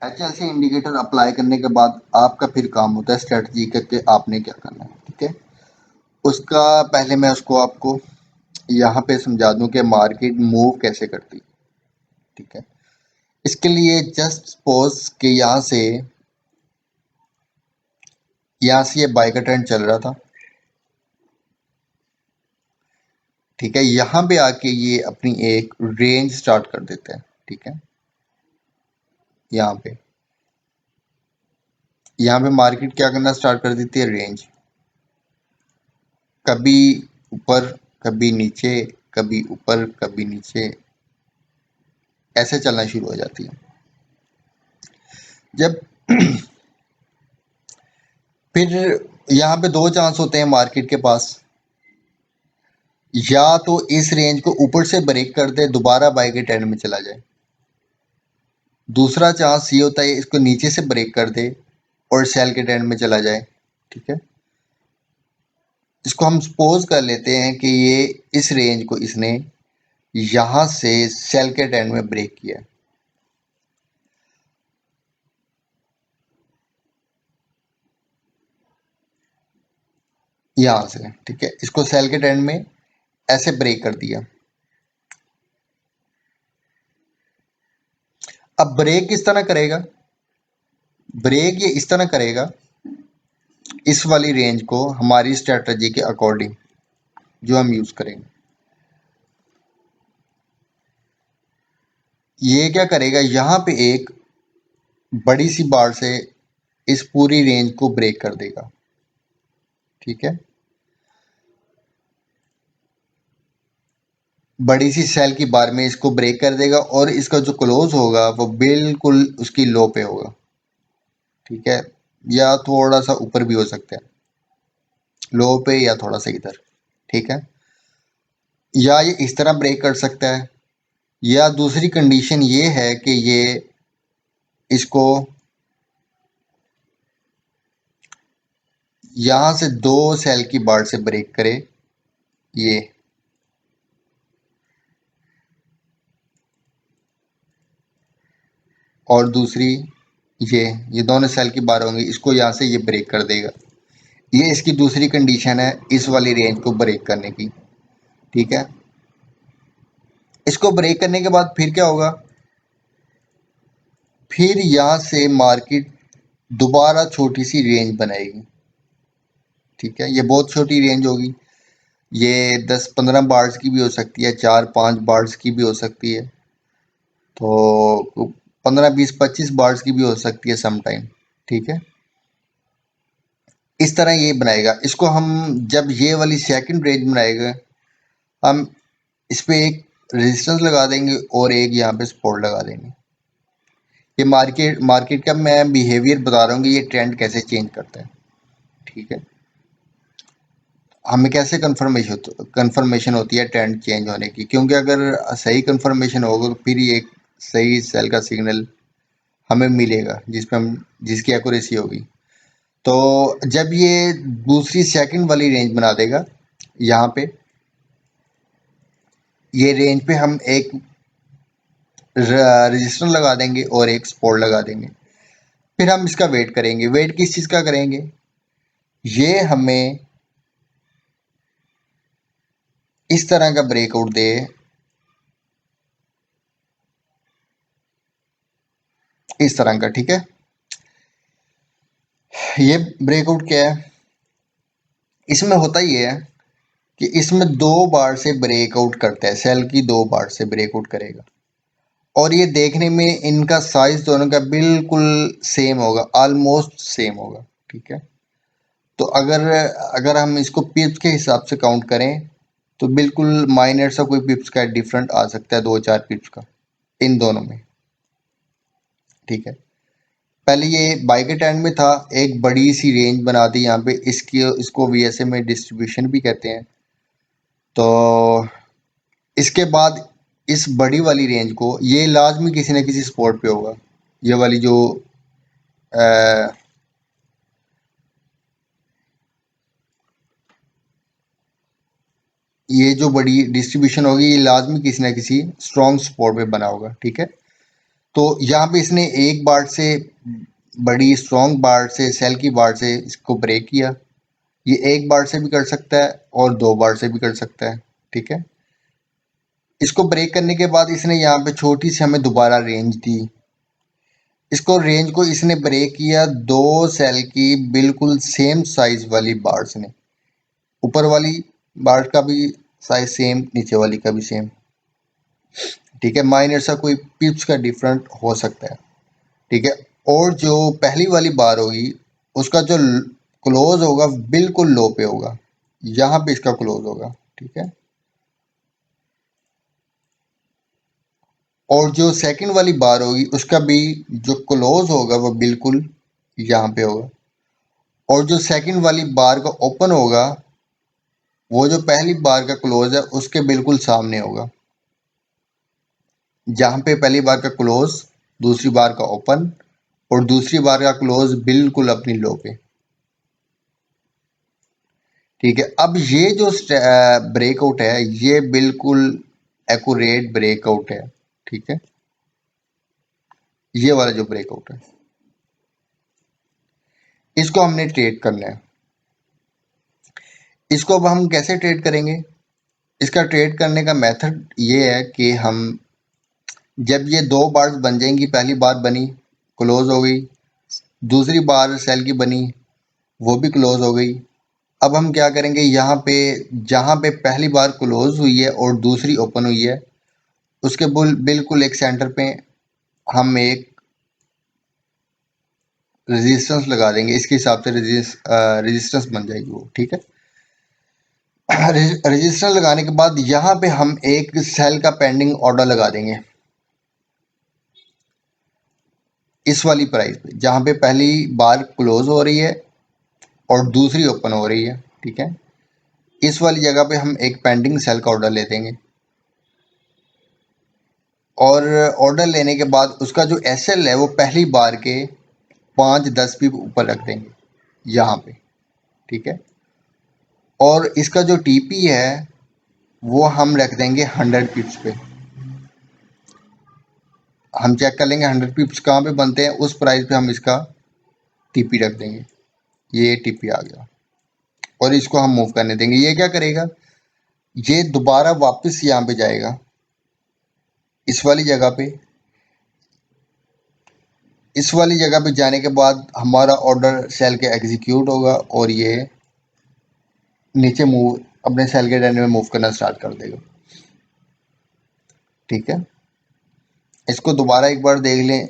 HLC indicator apply करने के बाद आपका फिर काम होता है स्ट्रेटजी का कि आपने क्या करना है, ठीक है। उसका पहले मैं उसको आपको यहाँ पे समझा दूं कि मार्केट मूव कैसे करती है, ठीक है। इसके लिए जस्ट सपोज कि यहाँ से ये बाय का ट्रेंड चल रहा था, ठीक है। यहाँ पे आके ये अपनी एक रेंज स्टार्ट कर देते हैं, ठीक है। यहाँ पे मार्केट क्या करना स्टार्ट कर देती है, रेंज, कभी ऊपर कभी नीचे, कभी ऊपर कभी नीचे, ऐसे चलना शुरू हो जाती है। जब फिर यहाँ पे दो चांस होते हैं मार्केट के पास, या तो इस रेंज को ऊपर से ब्रेक कर दे, दोबारा बाय के ट्रेंड में चला जाए। दूसरा चांस ये होता है इसको नीचे से ब्रेक कर दे और सेल के ट्रेंड में चला जाए, ठीक है। इसको हम सपोज कर लेते हैं कि ये इस रेंज को इसने यहां से सेल के ट्रेंड में ब्रेक किया, यहां से, ठीक है। इसको सेल के ट्रेंड में ऐसे ब्रेक कर दिया। अब ब्रेक किस तरह करेगा, ब्रेक ये इस तरह करेगा, इस वाली रेंज को हमारी स्ट्रेटजी के अकॉर्डिंग जो हम यूज करेंगे, ये क्या करेगा, यहां पे एक बड़ी सी बार से इस पूरी रेंज को ब्रेक कर देगा, ठीक है। बड़ी सी सेल की बार में इसको ब्रेक कर देगा और इसका जो क्लोज होगा वो बिल्कुल उसकी लो पे होगा, ठीक है। या थोड़ा सा ऊपर भी हो सकता है, लो पे या थोड़ा सा इधर, ठीक है। या ये इस तरह ब्रेक कर सकता है, या दूसरी कंडीशन ये है कि ये इसको यहां से दो सेल की बार से ब्रेक करे, ये, और दूसरी ये दोनों सेल की बार होंगी, इसको यहां से ये ब्रेक कर देगा। ये इसकी दूसरी कंडीशन है इस वाली रेंज को ब्रेक करने की, ठीक है। इसको ब्रेक करने के बाद फिर क्या होगा, फिर यहां से मार्केट दोबारा छोटी सी रेंज बनाएगी, ठीक है। ये बहुत छोटी रेंज होगी, ये 10-15 बार्स की भी हो सकती है, 4-5 बार्स की भी हो सकती है, तो 15-20-25 बार्स की भी हो सकती है समटाइम, ठीक है। इस तरह ये बनाएगा। इसको हम जब ये वाली सेकंड रेंज बनाएगा, हम इस पे एक रेजिस्टेंस लगा देंगे और एक यहाँ पे सपोर्ट लगा देंगे। ये मार्केट का मैं बिहेवियर बता रहा हूँ कि ये ट्रेंड कैसे चेंज करता है, ठीक है। हमें कैसे कंफर्मेशन होती है ट्रेंड चेंज होने की, क्योंकि अगर सही कंफर्मेशन होगा तो फिर ये एक सही सेल का सिग्नल हमें मिलेगा जिसपे हम जिसकी एक्यूरेसी होगी। तो जब ये दूसरी सेकंड वाली रेंज बना देगा, यहाँ पे ये रेंज पे हम एक रजिस्टर लगा देंगे और एक सपोर्ट लगा देंगे। फिर हम इसका वेट करेंगे। वेट किस चीज़ का करेंगे, ये हमें इस तरह का ब्रेकआउट दे, इस तरह का, ठीक है। ये ब्रेकआउट क्या है, इसमें होता ये है कि इसमें दो बार से ब्रेकआउट करता है, सेल की दो बार से ब्रेकआउट करेगा, और ये देखने में इनका साइज दोनों का बिल्कुल सेम होगा, ऑलमोस्ट सेम होगा, ठीक है। तो अगर अगर हम इसको पिप्स के हिसाब से काउंट करें तो बिल्कुल माइनर सा कोई पिप्स का डिफरेंट आ सकता है, 2-4 पिप्स का इन दोनों में, ठीक है। पहले ये बाय के टाइम में था, एक बड़ी सी रेंज बना दी यहाँ पे, इसको वीएसए में डिस्ट्रीब्यूशन भी कहते हैं। तो इसके बाद इस बड़ी वाली रेंज को ये लाजमी किसी न किसी स्पॉट पे होगा, ये वाली जो आ, ये जो बड़ी डिस्ट्रीब्यूशन होगी ये लाजमी किसी न किसी स्ट्रॉन्ग स्पॉट पे बना होगा, ठीक है। तो यहाँ पे इसने एक बार से बड़ी स्ट्रॉन्ग बार से सेल की बार से इसको ब्रेक किया। ये एक बार से भी कर सकता है और दो बार से भी कर सकता है। ठीक है, इसको ब्रेक करने के बाद इसने यहाँ पे छोटी सी हमें दोबारा रेंज दी। इसको रेंज को इसने ब्रेक किया दो सेल की बिल्कुल सेम साइज वाली बार्स ने। ऊपर वाली बार का भी साइज सेम, नीचे वाली का भी सेम। ठीक है, माइनर सा कोई पिप्स का डिफरेंट हो सकता है। ठीक है, और जो पहली वाली बार होगी उसका जो क्लोज होगा बिल्कुल लो पे होगा, यहाँ पे इसका क्लोज होगा। ठीक है, और जो सेकंड वाली बार होगी उसका भी जो क्लोज होगा वो बिल्कुल यहाँ पे होगा, और जो सेकंड वाली बार का ओपन होगा वो जो पहली बार का क्लोज है उसके बिल्कुल सामने होगा। जहाँ पे पहली बार का क्लोज, दूसरी बार का ओपन, और दूसरी बार का क्लोज बिल्कुल अपनी लो पे। ठीक है, अब ये जो ब्रेकआउट है ये बिल्कुल एक्यूरेट ब्रेकआउट है। ठीक है, ये वाला जो ब्रेकआउट है इसको हमने ट्रेड करना है। इसको अब हम कैसे ट्रेड करेंगे? इसका ट्रेड करने का मेथड ये है कि हम जब ये दो बार्स बन जाएंगी, पहली बार बनी क्लोज हो गई, दूसरी बार सेल की बनी वो भी क्लोज हो गई। अब हम क्या करेंगे, यहाँ पे जहाँ पे पहली बार क्लोज हुई है और दूसरी ओपन हुई है उसके बिल्कुल एक सेंटर पे हम एक रेजिस्टेंस लगा देंगे। इसके हिसाब से रेजिस्टेंस बन जाएगी वो। ठीक है, रजिस्टर लगाने के बाद यहाँ पे हम एक सेल का पेंडिंग ऑर्डर लगा देंगे इस वाली प्राइस पे, जहाँ पे पहली बार क्लोज हो रही है और दूसरी ओपन हो रही है। ठीक है, इस वाली जगह पे हम एक पेंडिंग सेल का ऑर्डर ले देंगे, और ऑर्डर लेने के बाद उसका जो एसएल है वो पहली बार के 5-10 पिप ऊपर रख देंगे यहाँ पे। ठीक है, और इसका जो टीपी है वो हम रख देंगे 100 पिप्स पे। हम चेक कर लेंगे 100 पिप्स कहाँ पे बनते हैं, उस प्राइस पे हम इसका टीपी रख देंगे। ये टीपी आ गया और इसको हम मूव करने देंगे। ये क्या करेगा, ये दोबारा वापस यहाँ पे जाएगा इस वाली जगह पे। इस वाली जगह पे जाने के बाद हमारा ऑर्डर सेल के एग्जीक्यूट होगा और ये नीचे मूव अपने सेल के डायने में मूव करना स्टार्ट कर देगा। ठीक है, इसको दोबारा एक बार देख लें।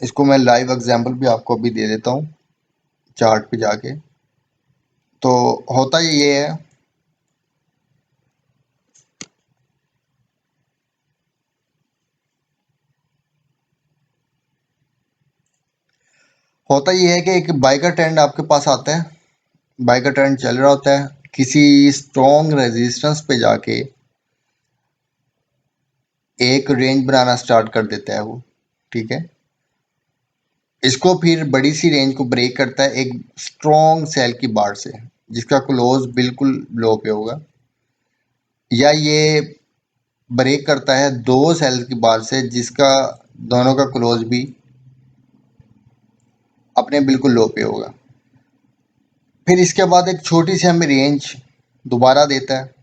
इसको मैं लाइव एग्जांपल भी आपको अभी दे देता हूँ चार्ट पे जाके। तो होता ये है, होता ये है कि एक बाय का ट्रेंड आपके पास आता है, बाय का ट्रेंड चल रहा होता है, किसी स्ट्रॉन्ग रेजिस्टेंस पे जाके एक रेंज बनाना स्टार्ट कर देता है वो। ठीक है, इसको फिर बड़ी सी रेंज को ब्रेक करता है एक स्ट्रॉन्ग सेल की बार से जिसका क्लोज बिल्कुल लो पे होगा, या ये ब्रेक करता है दो सेल की बार से जिसका दोनों का क्लोज भी अपने बिल्कुल लो पे होगा। फिर इसके बाद एक छोटी सी हमें रेंज दोबारा देता है,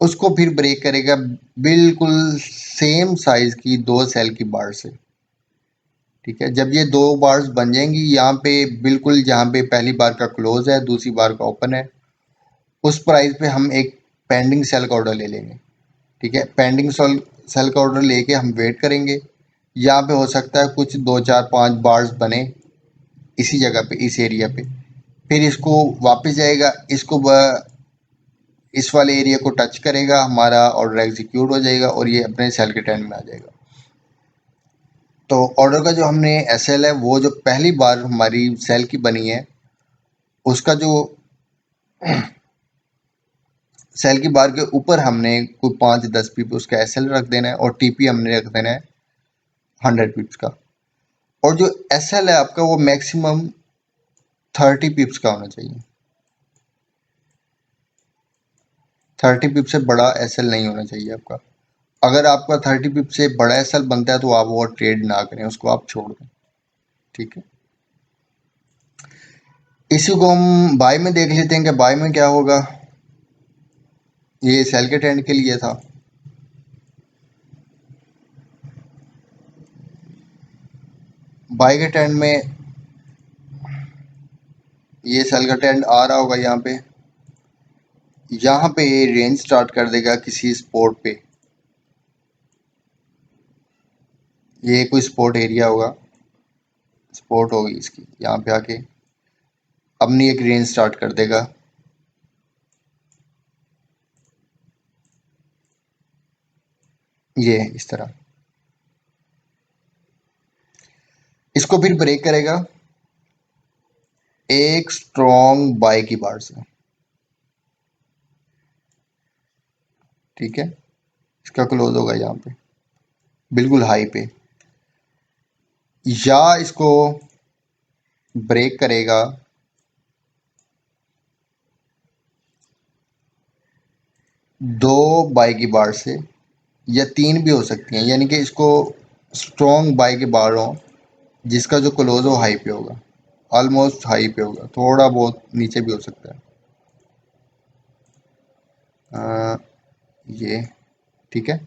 उसको फिर ब्रेक करेगा बिल्कुल सेम साइज की दो सेल की बार से। ठीक है, जब ये दो बार्स बन जाएंगी यहाँ पे बिल्कुल जहाँ पे पहली बार का क्लोज है दूसरी बार का ओपन है, उस प्राइस पे हम एक पेंडिंग सेल का ऑर्डर ले लेंगे। ठीक है, पेंडिंग सेल का ऑर्डर लेके हम वेट करेंगे। यहाँ पे हो सकता है कुछ 2-4-5 बार्स बने इसी जगह पे, इस एरिया पे। फिर इसको वापस जाएगा, इसको इस वाले एरिया को टच करेगा, हमारा ऑर्डर एग्जीक्यूट हो जाएगा और ये अपने सेल के ट्रेंड में आ जाएगा। तो ऑर्डर का जो हमने एसएल है वो जो पहली बार हमारी सेल की बनी है उसका जो सेल की बार के ऊपर हमने कोई 5-10 पिप उसका एसएल रख देना है और टीपी हमने रख देना है 100 पिप्स का। और जो एसएल है आपका वो मैक्सिमम 30 पिप्स का होना चाहिए। 30 पिप से बड़ा एसएल नहीं होना चाहिए आपका। अगर आपका 30 पिप से बड़ा एसएल बनता है तो आप वो ट्रेड ना करें, उसको आप छोड़ दें। ठीक है, इसी को हम बाय में देख लेते हैं कि बाय में क्या होगा। ये सेल के ट्रेंड के लिए था। बाय के ट्रेंड में ये सेल का ट्रेंड आ रहा होगा यहाँ पे रेंज स्टार्ट कर देगा किसी स्पॉट पे। ये कोई स्पॉट एरिया होगा, स्पॉट होगी इसकी, यहाँ पे आके अपनी एक रेंज स्टार्ट कर देगा। ये इस तरह इसको फिर ब्रेक करेगा एक स्ट्रॉन्ग बाय की बार से। ठीक है, इसका क्लोज होगा यहाँ पे बिल्कुल हाई पे, या इसको ब्रेक करेगा दो बाय की बार से, या तीन भी हो सकती हैं, यानी कि इसको स्ट्रॉन्ग बाय के बार हो जिसका जो क्लोज हो हाई पे होगा, ऑलमोस्ट हाई पे होगा, थोड़ा बहुत नीचे भी हो सकता है। ये ठीक है,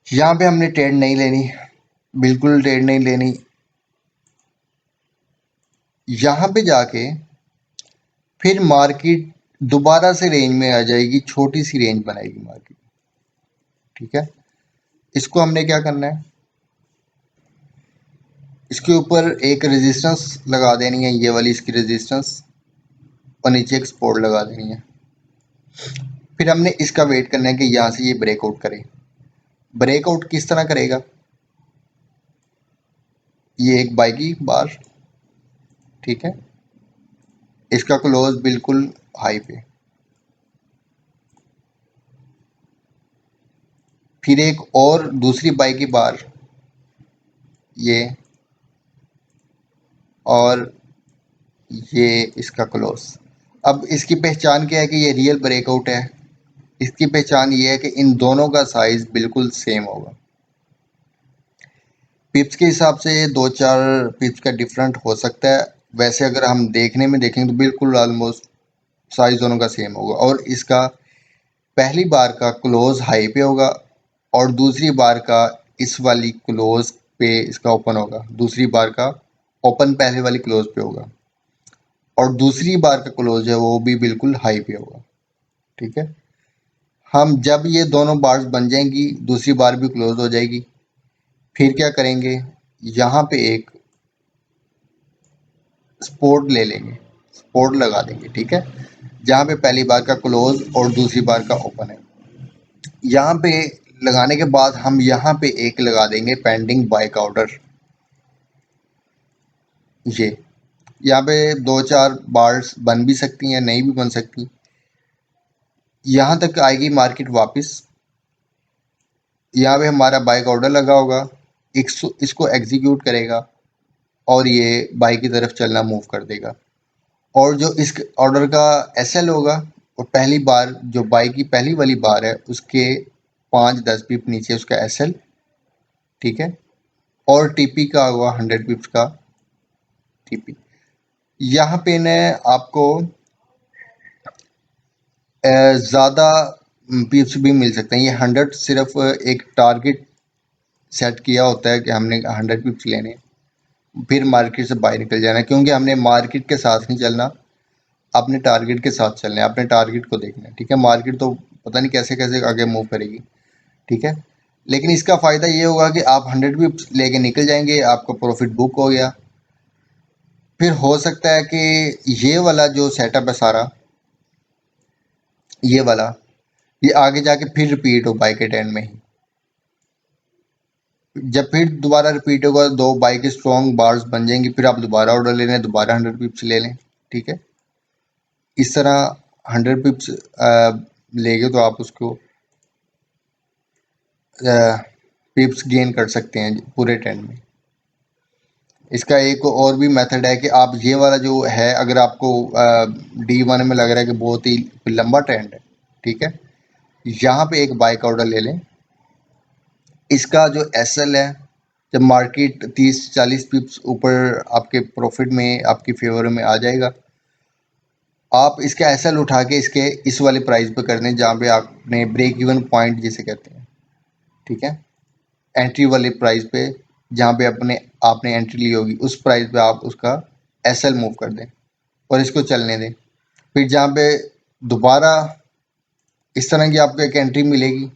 यहाँ पे हमने ट्रेड नहीं लेनी, बिल्कुल ट्रेड नहीं लेनी। यहाँ पे जाके फिर मार्केट दोबारा से रेंज में आ जाएगी, छोटी सी रेंज बनाएगी मार्केट। ठीक है, इसको हमने क्या करना है, इसके ऊपर एक रेजिस्टेंस लगा देनी है, ये वाली इसकी रेजिस्टेंस, और नीचे एक सपोर्ट लगा देनी है। फिर हमने इसका वेट करना है कि यहाँ से ये ब्रेकआउट करे। ब्रेकआउट किस तरह करेगा, ये एक बाय की बार, ठीक है, इसका क्लोज बिल्कुल हाई पे, फिर एक और दूसरी बाय की बार, ये, और ये इसका क्लोज। अब इसकी पहचान क्या है कि ये रियल ब्रेकआउट है। इसकी पहचान ये है कि इन दोनों का साइज बिल्कुल सेम होगा। पिप्स के हिसाब से दो चार पिप्स का डिफरेंट हो सकता है, वैसे अगर हम देखने में देखेंगे तो बिल्कुल ऑलमोस्ट साइज दोनों का सेम होगा। और इसका पहली बार का क्लोज हाई पे होगा और दूसरी बार का इस वाली क्लोज पे इसका ओपन होगा, दूसरी बार का ओपन पहले वाली क्लोज पे होगा, और दूसरी बार का क्लोज है वो भी बिल्कुल हाई पे होगा। ठीक है, हम जब ये दोनों बार्स बन जाएंगी दूसरी बार भी क्लोज हो जाएगी, फिर क्या करेंगे, यहाँ पे एक सपोर्ट ले लेंगे, सपोर्ट लगा देंगे। ठीक है, जहाँ पे पहली बार का क्लोज और दूसरी बार का ओपन है, यहाँ पे लगाने के बाद हम यहाँ पे एक लगा देंगे पेंडिंग बाय का ऑर्डर। ये यहाँ पे दो चार बार्स बन भी सकती हैं, नहीं भी बन सकती, यहाँ तक आएगी मार्केट वापस। यहाँ पे हमारा बाय का ऑर्डर लगा होगा, इसको एग्जीक्यूट करेगा और ये बाय की तरफ चलना मूव कर देगा। और जो इस ऑर्डर का एसएल होगा वो पहली बार जो बाय की पहली वाली बार है उसके 5-10 पिप नीचे उसका एसएल। ठीक है, और टीपी का होगा 100 पिप्स का टीपी। यहाँ पे न आपको ज़्यादा पिप्स भी मिल सकते हैं। ये 100 सिर्फ एक टारगेट सेट किया होता है कि हमने 100 पिप्स लेने, फिर मार्केट से बाहर निकल जाना है, क्योंकि हमने मार्केट के साथ नहीं चलना, अपने टारगेट के साथ चलना है, अपने टारगेट को देखना है। ठीक है, मार्केट तो पता नहीं कैसे कैसे आगे मूव करेगी। ठीक है, लेकिन इसका फ़ायदा ये होगा कि आप 100 पिप्स लेके निकल जाएंगे, आपका प्रॉफिट बुक हो गया। फिर हो सकता है कि ये वाला जो सेटअप है सारा, ये वाला, ये आगे जाके फिर रिपीट हो बाय के एंड में ही। जब फिर दोबारा रिपीट होगा, दो बाय के स्ट्रॉन्ग बार्स बन जाएंगी, फिर आप दोबारा ऑर्डर ले लें, दोबारा 100 पिप्स ले लें। ठीक है, इस तरह 100 पिप्स लेंगे तो आप उसको पिप्स गेन कर सकते हैं पूरे ट्रेंड में। इसका एक और भी मेथड है कि आप ये वाला जो है, अगर आपको D1 में लग रहा है कि बहुत ही लंबा ट्रेंड है, ठीक है, यहाँ पे एक बाय का ऑर्डर ले लें। इसका जो एसएल है, जब मार्केट 30-40 पिप्स ऊपर आपके प्रॉफिट में, आपकी फेवर में आ जाएगा, आप इसका एसएल उठा के इसके इस वाले प्राइस पे कर दें जहाँ पे आपने ब्रेक इवन पॉइंट जिसे कहते हैं, ठीक है, एंट्री वाले प्राइस पे जहाँ पे आपने एंट्री ली होगी उस प्राइस पे आप उसका एसएल मूव कर दें और इसको चलने दें। फिर जहाँ पे दोबारा इस तरह की आपको एक एंट्री मिलेगी,